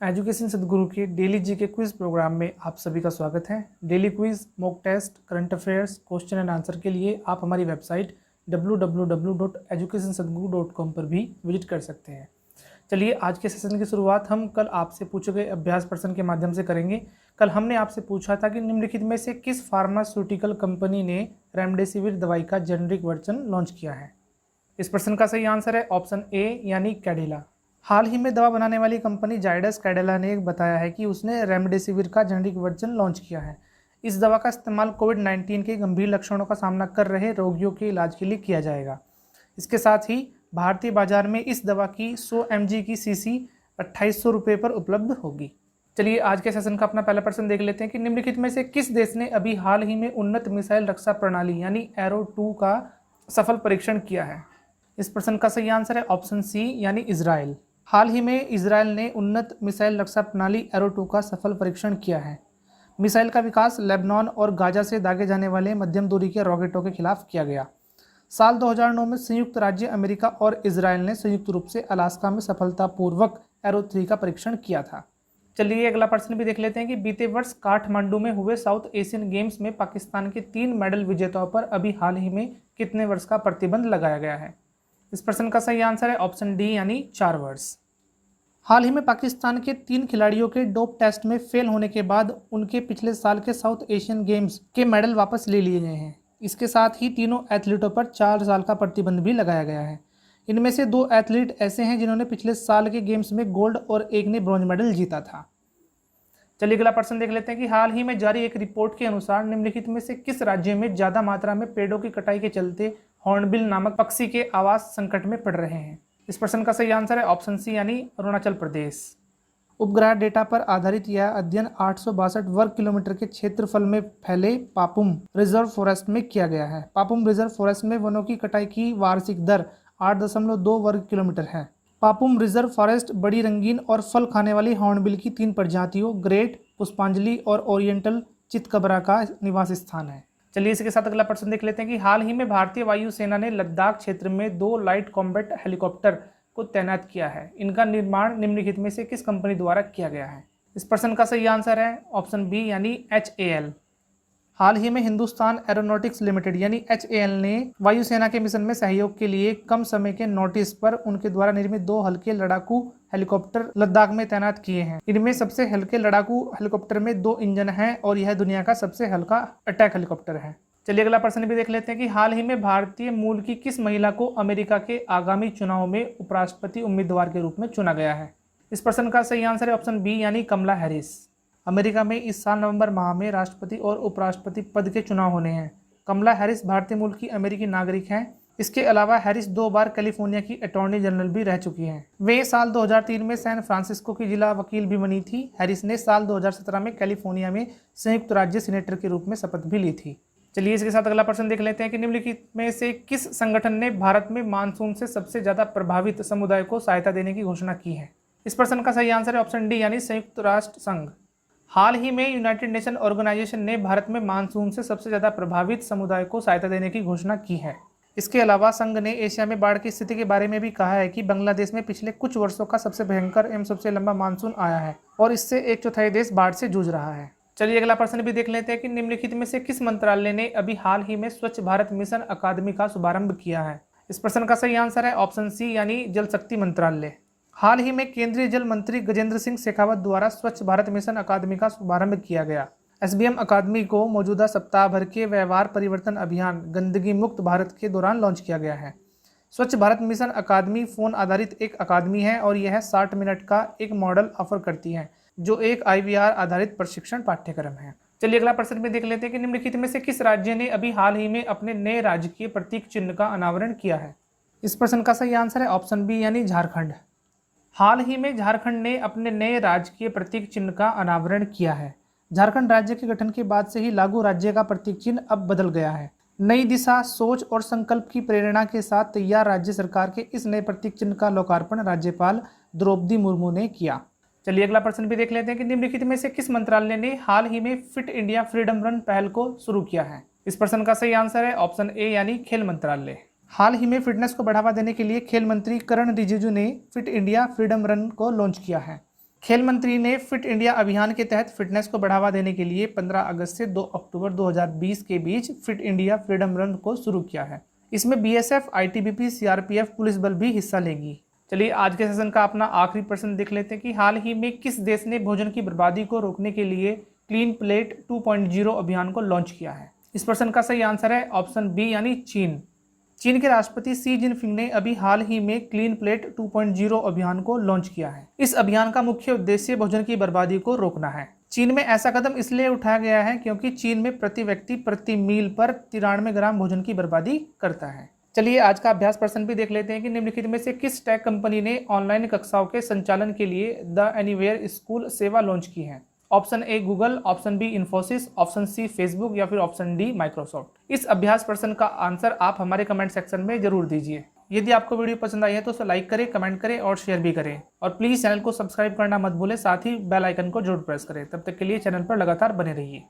Education सदगुरु के daily GK quiz programme में आप सभी का स्वागत है। Daily quiz, mock test, current affairs, question and answer के लिए आप हमारी वेबसाइट www.educationsadguru.com पर भी विजिट कर सकते हैं। चलिए आज के सेशन की शुरुआत हम कल आपसे पूछे गए अभ्यास प्रश्न के माध्यम से करेंगे। कल हमने आपसे पूछा था कि निम्नलिखित में से किस फार्मास्यूटिकल कंपनी ने रेमडेसिविर दवाई का जेनरिक वर्जन लॉन्च किया है। इस प्रश्न का सही आंसर है ऑप्शन ए यानी कैडिला। हाल ही में दवा बनाने वाली कंपनी जायडस कैडिला ने बताया है कि उसने रेमडेसिविर का जेनरिक वर्जन लॉन्च किया है। इस दवा का इस्तेमाल कोविड-19 के गंभीर लक्षणों का सामना कर रहे रोगियों के इलाज के लिए किया जाएगा। इसके साथ ही भारतीय बाजार में इस दवा की 100 mg की शीशी 2800 रुपये पर उपलब्ध होगी। चलिए आज के सेशन का अपना पहला प्रश्न देख लेते हैं कि निम्नलिखित में से किस देश ने अभी हाल ही में उन्नत मिसाइल रक्षा प्रणाली यानी एरो 2 का सफल परीक्षण किया है। इस प्रश्न का सही आंसर है ऑप्शन सी यानी इजराइल। हाल ही में इजराइल ने उन्नत मिसाइल रक्षा प्रणाली एरो 2 का सफल परीक्षण किया है। मिसाइल का विकास लेबनान और गाजा से दागे जाने वाले मध्यम दूरी के रॉकेटों के खिलाफ किया गया। साल 2009 में संयुक्त राज्य अमेरिका और इजराइल ने संयुक्त रूप से अलास्का में सफलतापूर्वक एरो 3 का परीक्षण किया था। चलिए अगला प्रश्न भी देख लेते हैं कि बीते वर्ष काठमांडू में हुए साउथ एशियन गेम्स में पाकिस्तान के 3 मेडल विजेताओं पर अभी हाल ही में कितने वर्ष का प्रतिबंध लगाया गया है। इस प्रश्न का सही आंसर है ऑप्शन डी यानी 4 वर्ष। हाल ही में पाकिस्तान के 3 खिलाड़ियों के डोप टेस्ट में फेल होने के बाद उनके पिछले साल के साउथ एशियन गेम्स के मेडल वापस ले लिए गए हैं। इसके साथ ही तीनों एथलीटों पर 4 साल का प्रतिबंध भी लगाया गया है। इनमें से 2 एथलीट ऐसे हैं जिन्होंने पिछले साल के गेम्स में गोल्ड और एक ने ब्रॉन्ज मेडल जीता था। चलिए अगला प्रश्न देख लेते हैं कि हाल ही में जारी एक रिपोर्ट के अनुसार निम्नलिखित में से किस राज्य में ज़्यादा मात्रा में पेड़ों की कटाई के चलते हॉर्नबिल नामक पक्षी के आवास संकट में पड़ रहे हैं। इस प्रश्न का सही आंसर है ऑप्शन सी यानी अरुणाचल प्रदेश। उपग्रह डेटा पर आधारित यह अध्ययन 862 वर्ग किलोमीटर के क्षेत्रफल में फैले पापुम रिजर्व फॉरेस्ट में किया गया है। पापुम रिजर्व फॉरेस्ट में वनों की कटाई की वार्षिक दर 8.2 वर्ग किलोमीटर है। पापुम रिजर्व फॉरेस्ट बड़ी रंगीन और फल खाने वाली हॉर्नबिल की 3 प्रजातियों ग्रेट, पुष्पांजलि और ओरिएंटल चितकबरा का निवास स्थान है। चलिए इसके साथ अगला प्रश्न देख लेते हैं कि हाल ही में भारतीय वायुसेना ने लद्दाख क्षेत्र में 2 लाइट कॉम्बैट हेलीकॉप्टर को तैनात किया है। इनका निर्माण निम्नलिखित में से किस कंपनी द्वारा किया गया है। इस प्रश्न का सही आंसर है ऑप्शन बी यानी HAL। हाल ही में हिंदुस्तान एरोनॉटिक्स लिमिटेड यानी HAL ने वायुसेना के मिशन में सहयोग के लिए कम समय के नोटिस पर उनके द्वारा निर्मित 2 हल्के लड़ाकू हेलीकॉप्टर लद्दाख में तैनात किए हैं। इनमें सबसे हल्के लड़ाकू हेलीकॉप्टर में 2 इंजन हैं और यह दुनिया का सबसे हल्का अटैक हेलीकॉप्टर है। चलिए अगला प्रश्न भी देख लेते हैं कि हाल ही में भारतीय मूल की किस महिला को अमेरिका के आगामी चुनाव में उपराष्ट्रपति उम्मीदवार के रूप में चुना गया है। इस प्रश्न का सही आंसर है ऑप्शन बी यानी कमला हैरिस। अमेरिका में इस साल नवंबर माह में राष्ट्रपति और उपराष्ट्रपति पद के चुनाव होने हैं। कमला हैरिस भारतीय मूल की अमेरिकी नागरिक हैं। इसके अलावा हैरिस 2 बार कैलिफोर्निया की अटॉर्नी जनरल भी रह चुकी हैं। वे साल 2003 में सैन फ्रांसिस्को की जिला वकील भी बनी थी। हैरिस ने साल 2017 में कैलिफोर्निया में संयुक्त राज्य सीनेटर के रूप में शपथ भी ली थी। चलिए इसके साथ अगला प्रश्न देख लेते हैं कि निम्नलिखित में से किस संगठन ने भारत में मानसून से सबसे ज्यादा प्रभावित समुदाय को सहायता देने की घोषणा की है। इस प्रश्न का सही आंसर है ऑप्शन डी यानी संयुक्त राष्ट्र संघ। हाल ही में यूनाइटेड नेशन ऑर्गेनाइजेशन ने भारत में मानसून से सबसे ज्यादा प्रभावित समुदाय को सहायता देने की घोषणा की है। इसके अलावा संघ ने एशिया में बाढ़ की स्थिति के बारे में भी कहा है कि बांग्लादेश में पिछले कुछ वर्षों का सबसे भयंकर एवं सबसे लंबा मानसून आया है और इससे 1/4 देश बाढ़ से जूझ रहा है। चलिए अगला प्रश्न भी देख लेते हैं कि निम्नलिखित में से किस मंत्रालय ने अभी हाल ही में स्वच्छ भारत मिशन अकादमी का शुभारंभ किया है। इस प्रश्न का सही आंसर है ऑप्शन सी यानी जल शक्ति मंत्रालय। हाल ही में केंद्रीय जल मंत्री गजेंद्र सिंह शेखावत द्वारा स्वच्छ भारत मिशन अकादमी का शुभारंभ किया गया। SBM अकादमी को मौजूदा सप्ताह भर के व्यवहार परिवर्तन अभियान गंदगी मुक्त भारत के दौरान लॉन्च किया गया है। स्वच्छ भारत मिशन अकादमी फोन आधारित एक अकादमी है और यह 60 मिनट का एक मॉडल ऑफर करती है जो एक IVR आधारित प्रशिक्षण पाठ्यक्रम है। चलिए अगला प्रश्न में देख लेते हैं कि निम्नलिखित में से किस राज्य ने अभी हाल ही में अपने नए राजकीय प्रतीक चिन्ह का अनावरण किया है। इस प्रश्न का सही आंसर है ऑप्शन बी यानी झारखंड। हाल ही में झारखंड ने अपने नए राजकीय प्रतीक चिन्ह का अनावरण किया है। झारखंड राज्य के गठन के बाद से ही लागू राज्य का प्रतीक चिन्ह अब बदल गया है। नई दिशा, सोच और संकल्प की प्रेरणा के साथ तैयार राज्य सरकार के इस नए प्रतीक चिन्ह का लोकार्पण राज्यपाल द्रौपदी मुर्मू ने किया। चलिए अगला प्रश्न भी देख लेते हैं कि निम्नलिखित में से किस मंत्रालय ने हाल ही में फिट इंडिया फ्रीडम रन पहल को शुरू किया है। इस प्रश्न का सही आंसर है ऑप्शन ए यानी खेल मंत्रालय। हाल ही में फिटनेस को बढ़ावा देने के लिए खेल मंत्री किरण रिजिजू ने फिट इंडिया फ्रीडम रन को लॉन्च किया है। खेल मंत्री ने फिट इंडिया अभियान के तहत फिटनेस को बढ़ावा देने के लिए 15 अगस्त से 2 अक्टूबर 2020 के बीच फिट इंडिया फ्रीडम रन को शुरू किया है। इसमें बीएसएफ, आईटीबीपी, सीआरपीएफ, पुलिस बल भी हिस्सा लेगी। चलिए आज के सेशन का अपना आखिरी प्रश्न देख लेते हैं कि हाल ही में किस देश ने भोजन की बर्बादी को रोकने के लिए क्लीन प्लेट 2.0 अभियान को लॉन्च किया है। इस प्रश्न का सही आंसर है ऑप्शन बी यानी चीन। चीन के राष्ट्रपति शी जिनपिंग ने अभी हाल ही में क्लीन प्लेट 2.0 अभियान को लॉन्च किया है। इस अभियान का मुख्य उद्देश्य भोजन की बर्बादी को रोकना है। चीन में ऐसा कदम इसलिए उठाया गया है क्योंकि चीन में प्रति व्यक्ति प्रति मील पर 93 ग्राम भोजन की बर्बादी करता है। चलिए आज का अभ्यास प्रश्न भी देख लेते हैं कि निम्नलिखित में से किस टेक कंपनी ने ऑनलाइन कक्षाओं के संचालन के लिए द एनीवेयर स्कूल सेवा लॉन्च की है। Option A Google, option B Infosys, option C Facebook या फिर ऑप्शन डी माइक्रोसॉफ्ट। इस अभ्यास प्रश्न का आंसर आप हमारे कमेंट सेक्शन में जरूर दीजिए। यदि आपको वीडियो पसंद आई है तो उसे लाइक करें, कमेंट करें और शेयर भी करें। और प्लीज़ चैनल को सब्सक्राइब करना मत भूलें, साथ ही बेल आइकन को जरूर प्रेस करें। तब तक के लिए चैनल पर लगातार बने रहिए।